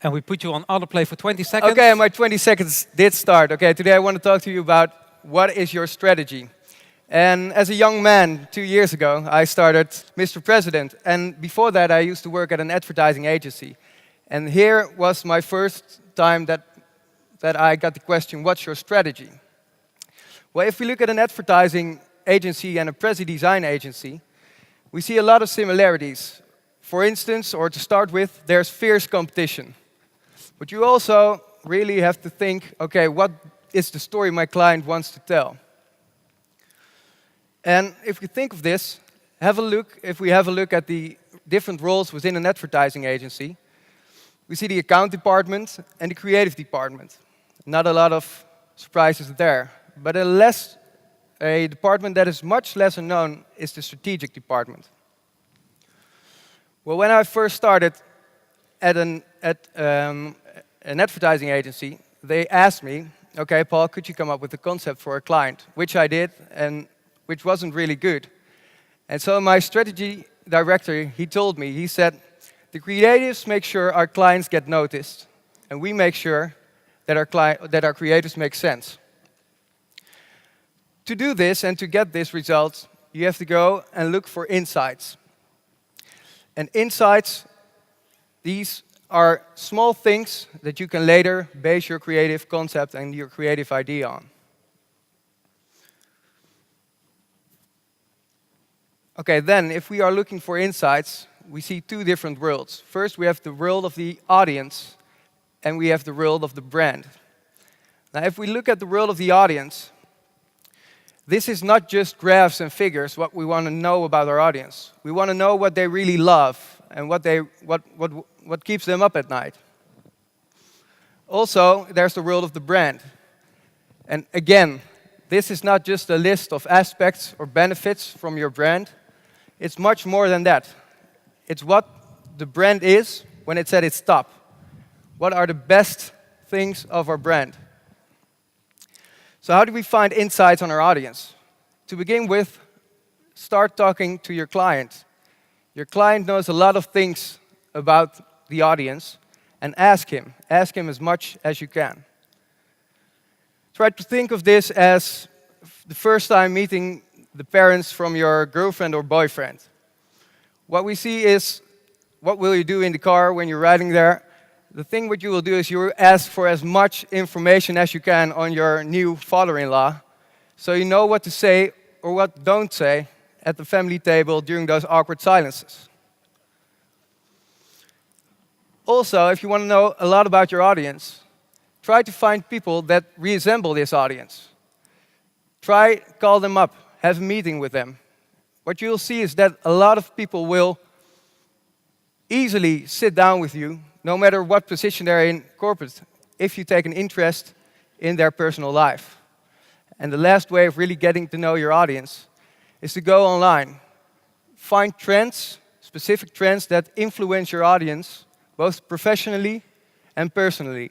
And we put you on autoplay for 20 seconds. Okay, my 20 seconds did start. Okay, today I want to talk to you about what is your strategy. And as a young man, 2 years ago, I started Mr. President. And before that, I used to work at an advertising agency. And here was my first time that I got the question, what's your strategy? Well, if we look at an advertising agency and a Prezi design agency, we see a lot of similarities. For instance, or to start with, there's fierce competition. But you also really have to think, okay, what is the story my client wants to tell? And if we think of this, if we have a look at the different roles within an advertising agency, we see the account department and the creative department. Not a lot of surprises there. But a department that is much lesser known is the strategic department. Well, when I first started at an advertising agency, they asked me, okay, Paul, could you come up with a concept for a client? Which I did, and which wasn't really good. And so my strategy director, he told me, he said, the creatives make sure our clients get noticed, and we make sure that our creatives make sense. To do this and to get this result, you have to go and look for insights. And insights, these are small things that you can later base your creative concept and your creative idea on. Okay, then, if we are looking for insights, we see two different worlds. First, we have the world of the audience, and we have the world of the brand. Now, if we look at the world of the audience, this is not just graphs and figures, what we want to know about our audience. We want to know what they really love and what keeps them up at night. Also, there's the world of the brand. And again, this is not just a list of aspects or benefits from your brand. It's much more than that. It's what the brand is when it's at its top. What are the best things of our brand? So how do we find insights on our audience? To begin with, start talking to your client. Your client knows a lot of things about the audience, and ask him as much as you can. Try to think of this as the first time meeting the parents from your girlfriend or boyfriend. What we see is, what will you do in the car when you're riding there? The thing what you will do is you will ask for as much information as you can on your new father-in-law, so you know what to say or what don't say at the family table during those awkward silences. Also, if you want to know a lot about your audience, try to find people that resemble this audience. Call them up, have a meeting with them. What you'll see is that a lot of people will easily sit down with you, no matter what position they're in corporate, if you take an interest in their personal life. And the last way of really getting to know your audience is to go online. Find trends, specific trends that influence your audience, both professionally and personally.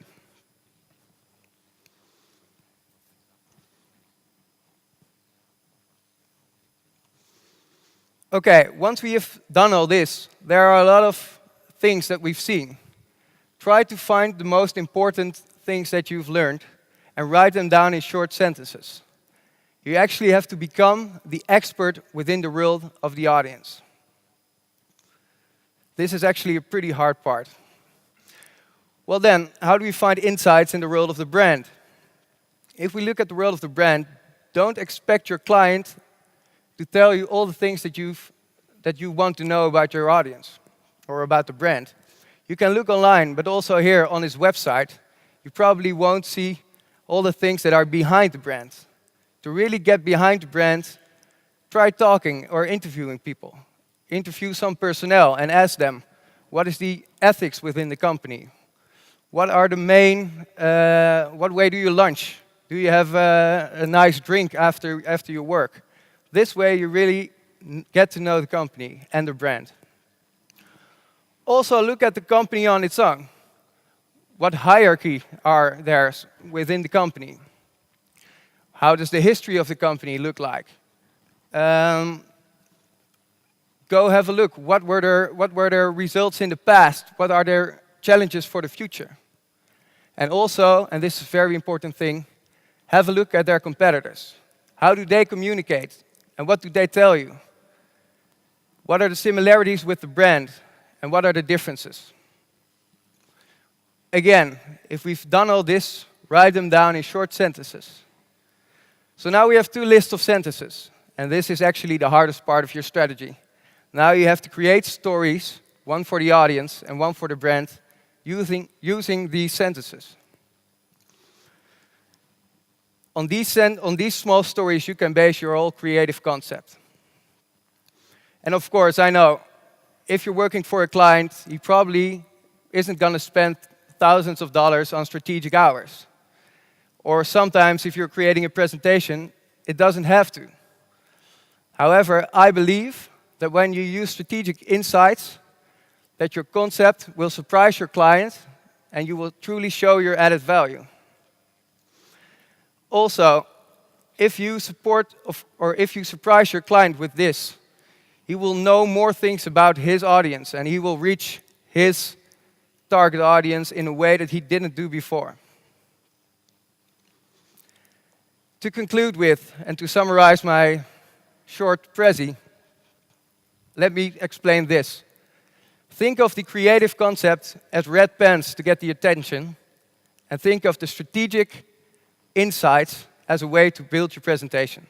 Okay, once we have done all this, there are a lot of things that we've seen. Try to find the most important things that you've learned and write them down in short sentences. You actually have to become the expert within the world of the audience. This is actually a pretty hard part. Well then, how do we find insights in the world of the brand? If we look at the world of the brand, don't expect your client to tell you all the things that you want to know about your audience or about the brand. You can look online, but also here on his website, you probably won't see all the things that are behind the brand. To really get behind the brand, try talking or interviewing people. Interview some personnel and ask them, what is the ethics within the company? What are the main, what way do you lunch? Do you have a nice drink after your work? This way you really get to know the company and the brand. Also look at the company on its own. What hierarchy are there within the company? How does the history of the company look like? Go have a look. What were their results in the past? What are their challenges for the future. And also, and this is a very important thing, have a look at their competitors. How do they communicate? And what do they tell you? What are the similarities with the brand? And what are the differences? Again, if we've done all this, write them down in short sentences. So now we have two lists of sentences. And this is actually the hardest part of your strategy. Now you have to create stories, one for the audience and one for the brand, using these sentences. On these small stories, you can base your whole creative concept. And of course, I know, if you're working for a client, he probably isn't going to spend thousands of dollars on strategic hours. Or sometimes, if you're creating a presentation, it doesn't have to. However, I believe that when you use strategic insights, that your concept will surprise your client and you will truly show your added value. Also, if you surprise your client with this, he will know more things about his audience and he will reach his target audience in a way that he didn't do before. To conclude with, and to summarize my short Prezi, let me explain this. Think of the creative concept as red pens to get the attention, and think of the strategic insights as a way to build your presentation.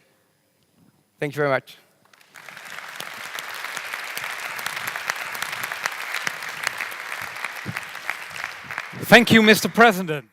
Thank you very much. Thank you, Mr. President.